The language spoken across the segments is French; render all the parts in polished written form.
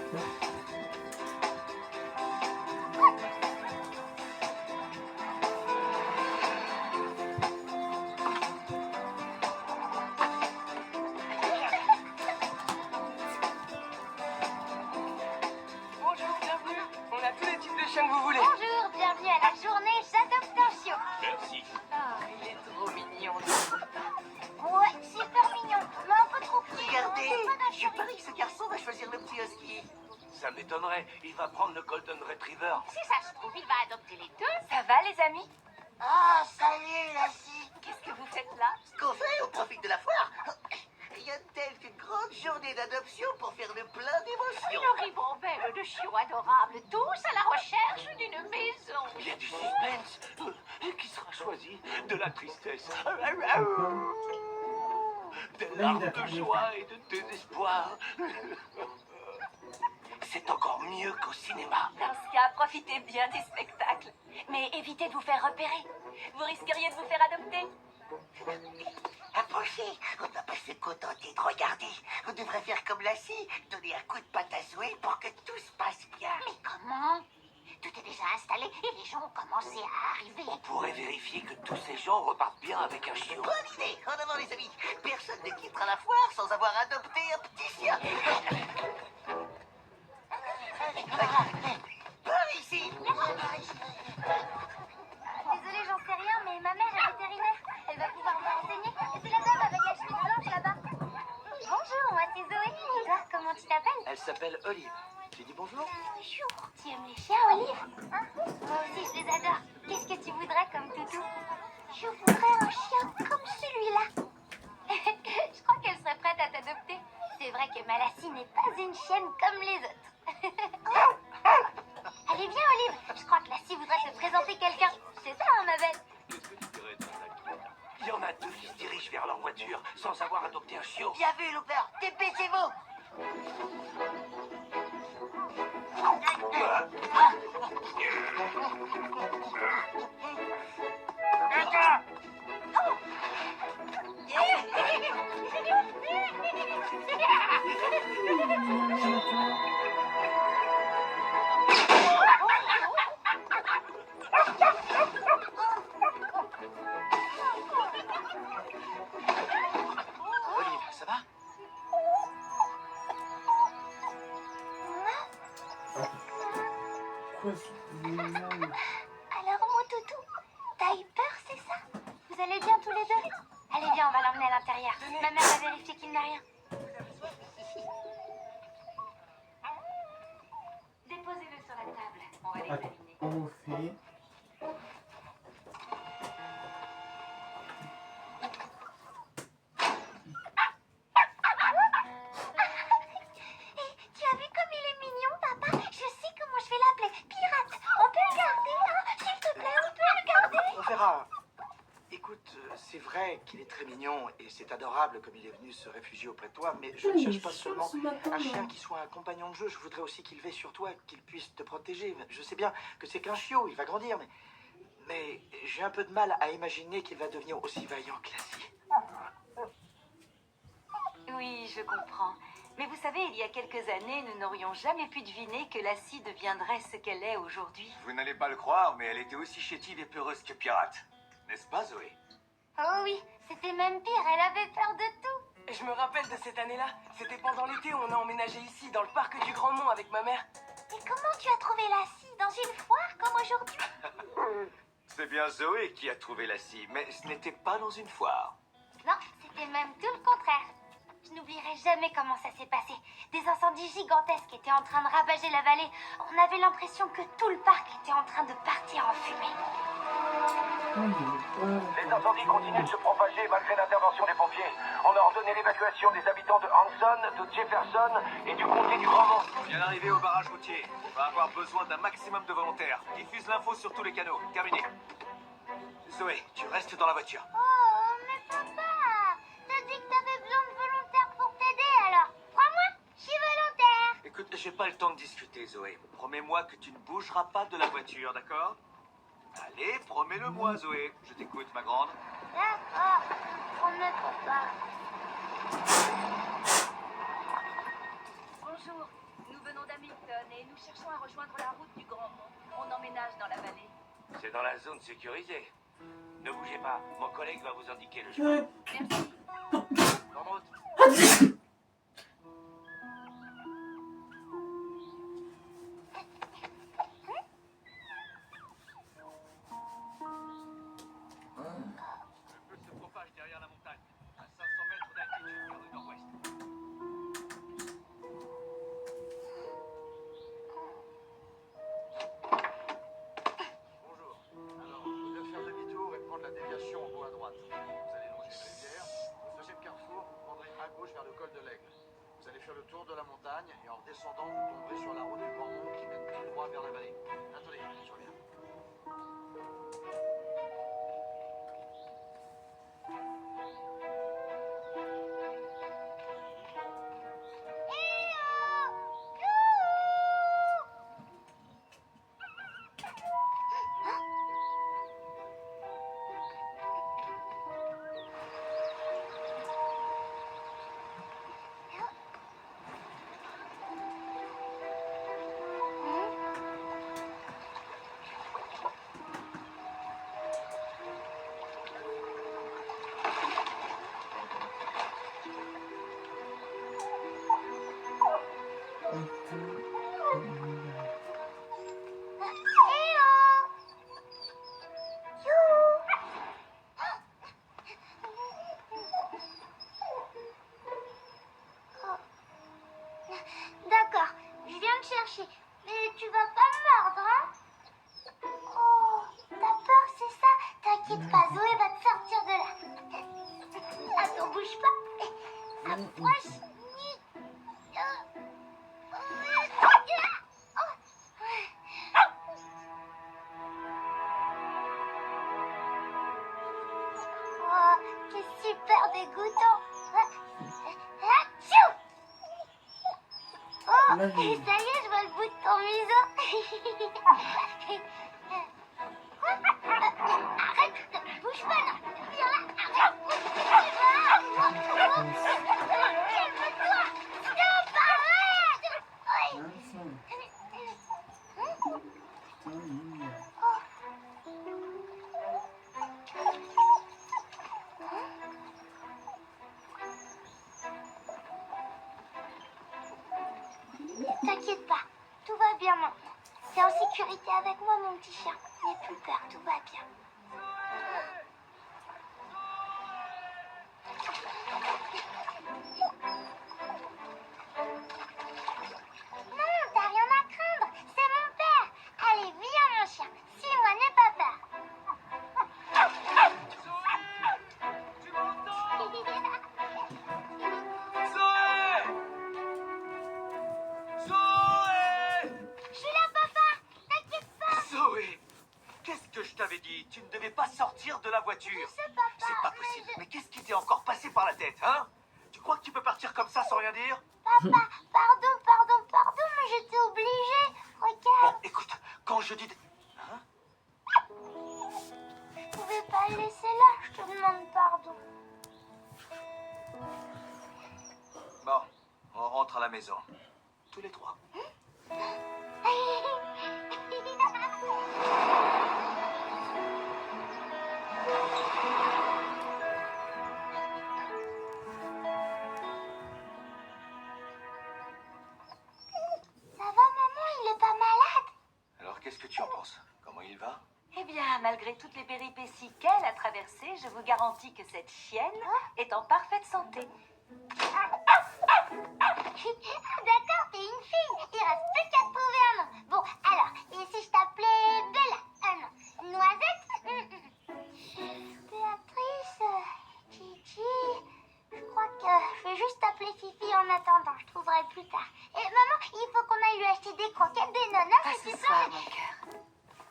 Bonjour, bienvenue. On a tous les types de chiens que vous voulez. Bonjour, bienvenue à la journée J'adopte un chiot. Merci. Ah, il est trop mignon. Ouais, super mignon, mais un peu trop petit. Regardez, Pas je parie que ce garçon va choisir le petit husky. Ça m'étonnerait. Il va prendre le Golden Retriever. Si ça se trouve, il va adopter les deux. Ça va, les amis? Ah, salut, Lassie. Qu'est-ce que vous faites là? Ce qu'on fait, on profite de la foire. Il y a telle qu'une grande journée d'adoption pour faire le plein d'émotions. Une ribambelle de chiots adorables, tous à la recherche d'une maison. Il y a du suspense. Qui sera choisi? De la tristesse. Des larmes de joie et de désespoir. C'est encore mieux qu'au cinéma. Dans ce cas, profitez bien du spectacle. Mais évitez de vous faire repérer. Vous risqueriez de vous faire adopter. Approchez, on ne va pas se contenter de regarder. On devrait faire comme Lassie, donner un coup de patte à Zoé pour que tout se passe bien. Mais comment? Tout est déjà installé et les gens ont commencé à arriver. On pourrait vérifier que tous ces gens repartent bien avec un chiot. Bonne idée, en avant les amis. Personne ne quittera la foire sans avoir adopté un petit chien. Par ici. Désolée, j'en sais rien, mais ma mère est vétérinaire. Elle va pouvoir me renseigner. Et c'est la dame avec la chemise blanche là-bas. Bonjour, moi c'est Zoé. Et toi, comment tu t'appelles? Elle s'appelle Olive. Tu dis bonjour? Bonjour. Tu aimes les chiens, Olive? Hein? Moi aussi, je les adore. Qu'est-ce que tu voudrais comme toutou? Je voudrais un chien comme celui-là. Je crois qu'elle serait prête à t'adopter. C'est vrai que Malassie n'est pas une chienne comme les autres. Allez, viens, Olive. Je crois que Lassie voudrait te présenter quelqu'un. C'est ça, hein, ma belle? Qu'est-ce que tu dirais de ça? Il y en a deux qui se dirigent vers leur voiture sans avoir adopté un chiot. Bien vu, Looper. Dépêchez-vous. Olive, ça va? Alors, mon toutou, t'as eu peur, c'est ça? Vous allez bien tous les deux? Allez, viens, on va l'emmener à l'intérieur. Ma mère va vérifier qu'il n'a rien. Déposez-le sur la table. On va Attends, l'examiner. on fait. Et tu as vu comme il est mignon, papa? Je sais comment je vais l'appeler. Pirate, on peut le garder, hein? S'il te plaît, on peut le garder? On verra. Écoute, c'est vrai qu'il est très mignon et c'est adorable comme il est venu se réfugier auprès de toi, mais je ne cherche pas seulement un chien qui soit un compagnon de jeu. Je voudrais aussi qu'il veille sur toi, qu'il puisse te protéger. Je sais bien que c'est qu'un chiot, il va grandir, mais j'ai un peu de mal à imaginer qu'il va devenir aussi vaillant que Lassie. Oui, je comprends. Mais vous savez, il y a quelques années, nous n'aurions jamais pu deviner que Lassie deviendrait ce qu'elle est aujourd'hui. Vous n'allez pas le croire, mais elle était aussi chétive et peureuse que pirate. N'est-ce pas, Zoé? Oh oui, c'était même pire, elle avait peur de tout. Je me rappelle de cette année-là. C'était pendant l'été où on a emménagé ici, dans le parc du Grand Mont avec ma mère. Et comment tu as trouvé Lassie? Dans une foire comme aujourd'hui? C'est bien Zoé qui a trouvé la scie, mais ce n'était pas dans une foire. Non, c'était même tout le contraire. Je n'oublierai jamais comment ça s'est passé. Des incendies gigantesques étaient en train de ravager la vallée. On avait l'impression que tout le parc était en train de partir en fumée. Les incendies continuent de se propager malgré l'intervention des pompiers. On a ordonné l'évacuation des habitants de Hanson, de Jefferson et du comté du Grand Mont. On vient d'arriver au barrage routier. On va avoir besoin d'un maximum de volontaires. Diffuse l'info sur tous les canaux. Terminé. Zoé, tu restes dans la voiture. Oh, mais papa, t'as dit que t'avais besoin de volontaires pour t'aider, alors crois-moi, je suis volontaire. Écoute, j'ai pas le temps de discuter, Zoé. Promets-moi que tu ne bougeras pas de la voiture, d'accord? Allez, promets-le-moi, Zoé. Je t'écoute, ma grande. D'accord, promets, papa. Bonjour. Nous venons d'Hamilton et nous cherchons à rejoindre la route du Grand Mont. On emménage dans la vallée. C'est dans la zone sécurisée. Ne bougez pas, mon collègue va vous indiquer le chemin. Merci. En route. Le feu se propage derrière la montagne. À 500 mètres d'altitude vers le nord-ouest. Bonjour. Alors, vous devez faire demi-tour et prendre la déviation en haut à droite. Vous allez longer une rivière. Au deuxième carrefour, vous prendrez à gauche vers le col de l'Aigle. Vous allez faire le tour de la montagne et en redescendant, vous tomberez sur la route du Grand Mont qui mène tout droit vers la vallée. Attendez, je reviens. D'accord, je viens te chercher. Mais tu vas pas me mordre, hein? Oh, t'as peur, c'est ça? T'inquiète pas, Zoé va te sortir de là. Attends, bouge pas. Approche. Oh, c'est super dégoûtant. Atchou! Oh, ça y est, je vois le bout de ton museau. Arrête, bouge pas là. Viens là, arrête. Calme-toi. Stop, arrête. T'inquiète pas, tout va bien maintenant. T'es en sécurité avec moi, mon petit chien. N'aie plus peur, tout va bien. Non, t'as rien à craindre, c'est mon père. Allez, viens, mon chien. Suis-moi, n'aie pas peur. Tu m'entends? Zoé! Zoé! Je suis là, papa. T'inquiète pas. Zoé! Qu'est-ce que je t'avais dit? Tu ne devais pas sortir de la voiture. Je sais, papa. C'est pas possible. Mais qu'est-ce qui t'est encore passé par la tête, hein? Tu crois que tu peux partir comme ça sans rien dire? Papa, pardon, mais j'étais obligée. Bon, Regarde, écoute, quand je dis... Hein? je pouvais pas le laisser là, je te demande pardon. Bon, on rentre à la maison. Tous les trois. Ça va, maman, il est pas malade? Alors, qu'est-ce que tu en penses? Comment il va? Eh bien, malgré toutes les péripéties qu'elle a traversées, je vous garantis que cette chienne est en parfaite santé. D'accord, t'es une fille. Il reste plus qu'à te trouver un nom. Bon, alors, et si je t'appelais Bella? Ah non, Noisette? Béatrice, Gigi. Je crois que je vais juste t'appeler Fifi en attendant. Je trouverai plus tard. Et maman, il faut qu'on aille lui acheter des croquettes, des nonos. Pas et ce du soir, pain. mon cœur.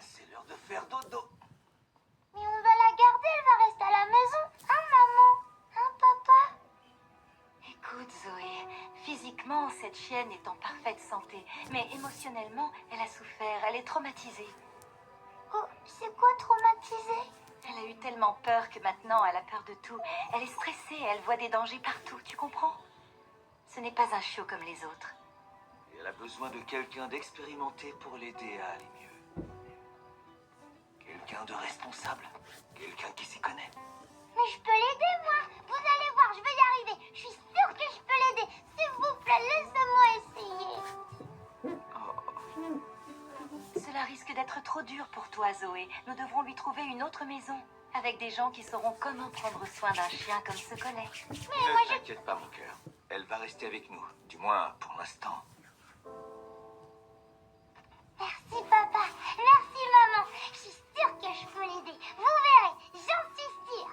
C'est l'heure de faire dodo. Mais on va la garder, elle va rester à la maison. Hein, maman? Hein, papa? Écoute, Zoé, physiquement, cette chienne est en parfaite santé. Mais émotionnellement, elle a souffert, elle est traumatisée. Oh, c'est quoi traumatisé? Elle a eu tellement peur que maintenant, elle a peur de tout. Elle est stressée, elle voit des dangers partout, tu comprends? Ce n'est pas un chiot comme les autres. Et Elle a besoin de quelqu'un d'expérimenté pour l'aider à aller mieux. Quelqu'un de responsable. Quelqu'un qui s'y connaît. Mais je peux l'aider, moi. Vous allez voir, je vais y arriver. Je suis sûre que je peux l'aider. S'il vous plaît, laissez-moi essayer. Cela risque d'être trop dur pour toi, Zoé. Nous devrons lui trouver une autre maison, avec des gens qui sauront comment prendre soin d'un chien comme ce collègue. Ne t'inquiète pas, mon cœur. Elle va rester avec nous. Du moins, pour l'instant. Merci, papa. Merci, maman. Je suis sûre que je peux l'aider. Vous verrez, j'en suis sûre.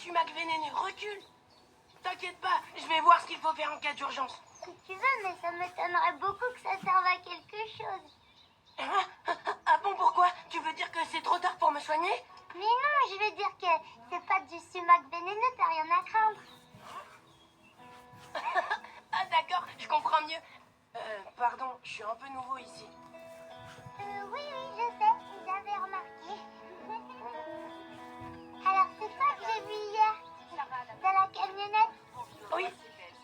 sumac vénéneux, recule. T'inquiète pas, je vais voir ce qu'il faut faire en cas d'urgence. Si tu veux, mais ça m'étonnerait beaucoup que ça serve à quelque chose. Ah bon, pourquoi? Tu veux dire que c'est trop tard pour me soigner? Mais non, je veux dire que c'est pas du sumac vénéneux, t'as rien à craindre. Ah d'accord, je comprends mieux. Pardon, je suis un peu nouveau ici. Oui, je sais, j'avais remarqué. Alors, c'est toi que j'ai vu hier, dans la camionnette? Oui,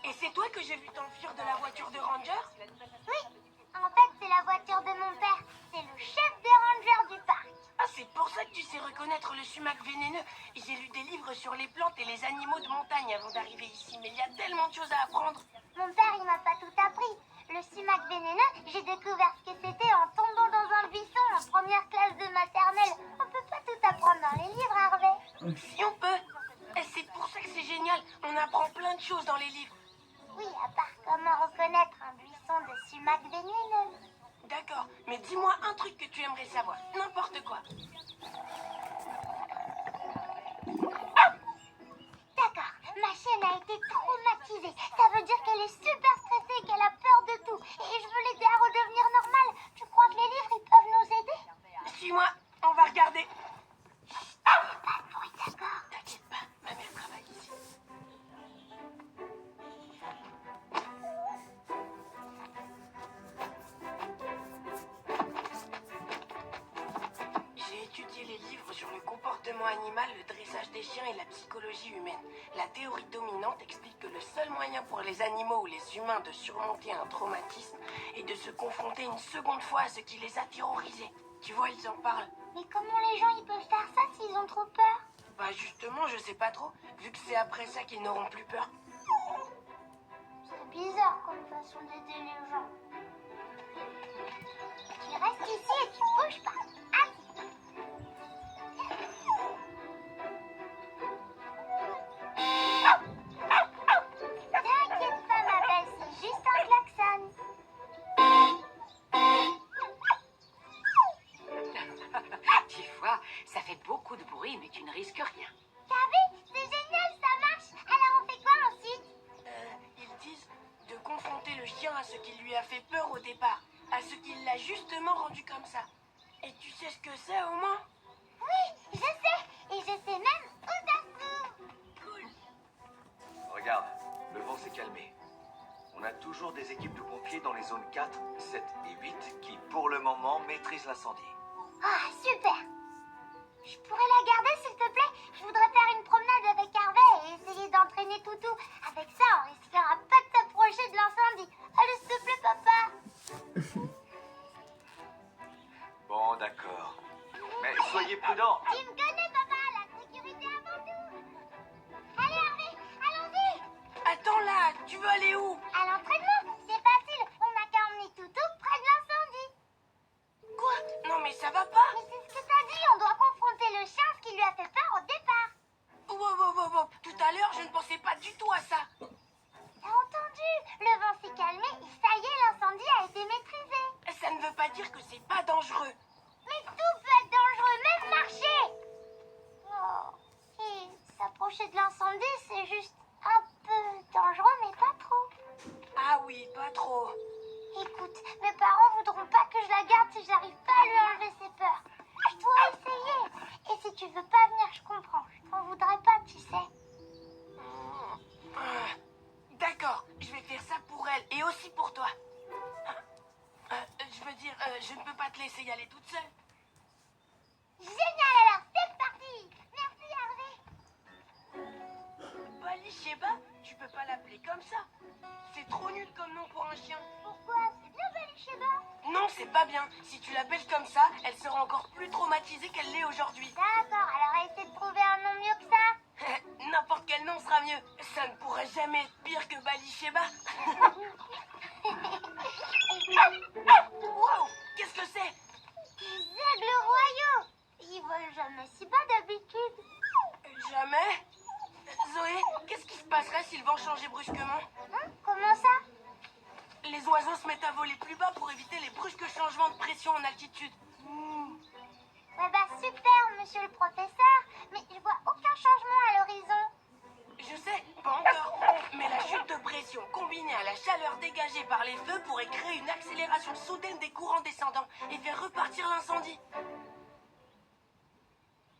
et c'est toi que j'ai vu t'enfuir de la voiture de ranger? Oui, en fait, c'est la voiture de mon père. C'est le chef des rangers du parc. Ah, c'est pour ça que tu sais reconnaître le sumac vénéneux. J'ai lu des livres sur les plantes et les animaux de montagne avant d'arriver ici, mais il y a tellement de choses à apprendre. Mon père, il m'a pas tout appris. Le sumac vénéneux, j'ai découvert ce que c'était en tombant dans un buisson en première classe de maternelle. On peut pas tout apprendre dans les livres, Harvey. Si on peut. Et c'est pour ça que c'est génial. On apprend plein de choses dans les livres. Oui, à part comment reconnaître un buisson de sumac vénéneux. D'accord, mais dis-moi un truc que tu aimerais savoir. N'importe quoi. D'accord, ma chienne a été traumatisée. Ça veut dire qu'elle est super stressée et qu'elle a peur de tout. Et je veux l'aider à redevenir normale. Tu crois que les livres, ils peuvent nous aider? Suis-moi, on va regarder. Pas de bruit, d'accord? T'inquiète pas, ma mère travaille ici. J'ai étudié les livres sur le comportement animal, le dressage des chiens et la psychologie humaine. La théorie dominante explique que le seul moyen pour les animaux ou les humains de surmonter un traumatisme est de se confronter une seconde fois à ce qui les a terrorisés. Tu vois, ils en parlent. Mais comment les gens, ils peuvent faire ça s'ils ont trop peur? Bah justement, je sais pas trop, vu que c'est après ça qu'ils n'auront plus peur. C'est bizarre comme façon d'aider les gens. Tu restes ici et tu bouges pas. Assis-toi. T'inquiète pas, ma belle, c'est juste un klaxon. Tu vois, ça fait beaucoup de Oui, mais tu ne risques rien. T'as vu? C'est génial, ça marche. Alors on fait quoi ensuite? Ils disent de confronter le chien à ce qui lui a fait peur au départ, à ce qui l'a justement rendu comme ça. Et tu sais ce que c'est au moins? Oui, je sais. Et je sais même où ça se trouve. Cool. Regarde, le vent s'est calmé. On a toujours des équipes de pompiers dans les zones 4, 7 et 8 qui, pour le moment, maîtrisent l'incendie. Ah, super. Je pourrais la garder, s'il te plaît? Je voudrais faire une promenade avec Harvey et essayer d'entraîner Toutou. Avec ça, on risquera pas de s'approcher de l'incendie. Allez, s'il te plaît, papa. Bon, d'accord. Mais soyez prudents. Tu me connais, papa. La sécurité avant tout. Allez, Harvey, allons-y. Attends là, tu veux aller où? À l'entraînement, c'est facile. On n'a qu'à emmener Toutou près de l'incendie. Quoi? Non mais ça va pas. Mais c'est ce que t'as dit. On doit confronter le chien, ce qui lui a fait peur au départ. Wow. Tout à l'heure, je ne pensais pas du tout à ça. T'as entendu? Le vent s'est calmé et ça y est, l'incendie a été maîtrisé. Ça ne veut pas dire que c'est pas dangereux. Mais tout peut être dangereux, même marcher. Oh. Et s'approcher de l'incendie, c'est juste un peu dangereux, mais pas trop. Ah oui, pas trop. Écoute, mes parents voudront pas que je la garde si j'arrive pas à lui enlever ses peurs. Je dois essayer. Et si tu veux pas venir, je comprends. Je t'en voudrais pas, tu sais. D'accord, je vais faire ça pour elle et aussi pour toi. Je veux dire, je ne peux pas te laisser y aller toute seule. Génial alors, c'est parti. Merci Harvey. Balisheba, tu peux pas l'appeler comme ça. C'est trop nul comme nom pour un chien. Pourquoi? C'est bien Balisheba. Non, c'est pas bien. Si tu l'appelles comme ça, elle sera encore plus traumatisée qu'elle l'est aujourd'hui. D'accord, alors essaie de trouver un nom mieux que ça. N'importe quel nom sera mieux. Ça ne pourrait jamais être pire que Balisheba. Wow, qu'est-ce que c'est? Des aigles royaux. Ils volent jamais si bas d'habitude. Jamais. Zoé, qu'est-ce qui se passerait si le vent changeait brusquement? Comment ça? Les oiseaux se mettent à voler plus bas pour éviter les brusques changements de pression en altitude. Ouais bah super, monsieur le professeur. Mais je vois aucun changement à l'horizon. Je sais, pas encore. Mais la chute de pression combinée à la chaleur dégagée par les feux pourrait créer une accélération soudaine des courants descendants et faire repartir l'incendie.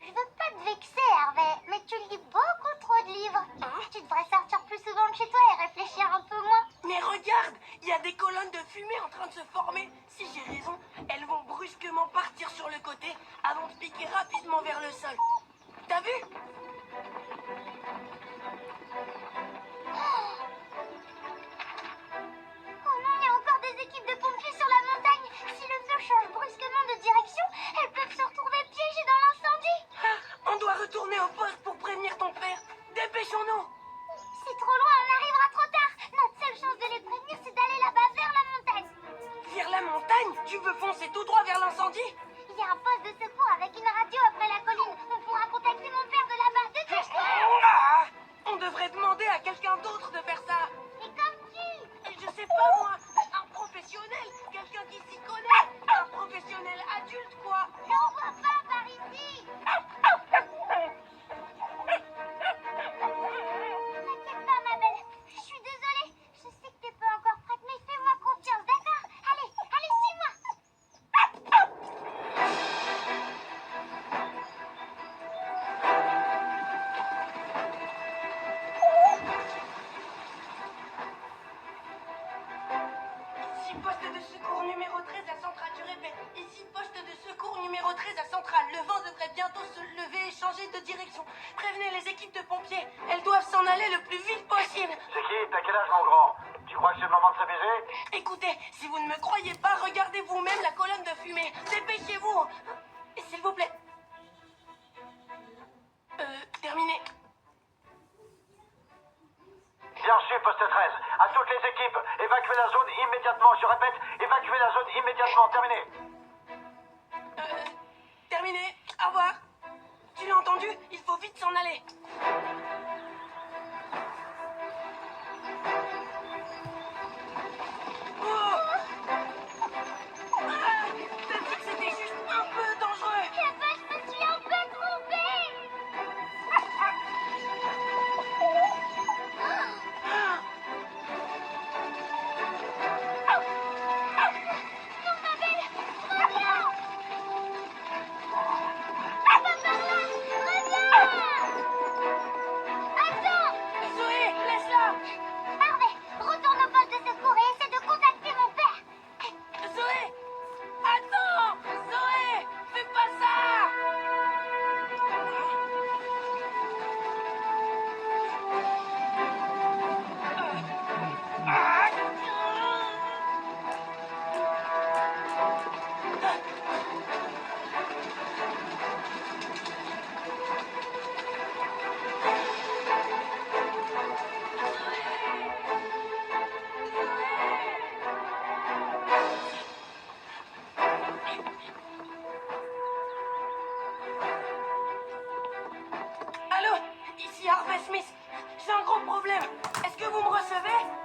Je veux pas te vexer, Harvey, mais tu lis beaucoup trop de livres. Tu devrais sortir plus souvent de chez toi et réfléchir un peu moins. Mais regarde, il y a des colonnes de fumée en train de se former. Si j'ai raison, elles vont brusquement partir sur le côté avant de piquer rapidement vers le sol. T'as vu? Oh non, il y a encore des équipes de pompiers sur la montagne. Si le feu change brusquement de direction, elles peuvent se retrouver piégées dans l'incendie. Ah, on doit retourner au poste pour prévenir ton père. Dépêchons-nous. C'est trop loin, on arrivera trop tard. Notre seule chance de les prévenir, c'est d'aller là-bas vers la montagne. Vers la montagne? Tu veux foncer tout droit vers l'incendie? Il y a un poste de secours avec une radio après la colline. On pourra contacter mon père de là-bas. Dépêche-toi. Ah, on devrait demander à quelqu'un d'autre de faire ça. Mais comme qui? Je sais pas moi, un professionnel, quelqu'un qui s'y connaît, un professionnel adulte quoi. J'en vois pas par ici. T'inquiète pas, ma belle. Je suis désolée. Je sais que t'es pas encore prête, mais fais-moi confiance, d'accord? Allez, suis-moi. Ici poste de secours numéro 13 à centrale, je répète. Ici poste de secours numéro 13 à centrale. Le vent devrait bientôt se lever et changer de direction. Prévenez les équipes de pompiers. Elles doivent s'en aller le plus vite possible. C'est qui? T'as quel âge, mon grand? Tu crois que c'est le moment de s'amuser? Écoutez, si vous ne me croyez pas, regardez vous-même la colonne de fumée. Dépêchez-vous. S'il vous plaît. Terminé. Bien reçu, poste 13. À toutes les équipes, évacuez la zone immédiatement. Je répète, évacuez la zone immédiatement. Terminé. Terminé. Au revoir. Tu l'as entendu? Il faut vite s'en aller. Oh! Ah, t'as dit que c'était juste un peu dangereux. Eh ben, je me suis un peu trompée. un gros problème. Est-ce que vous me recevez?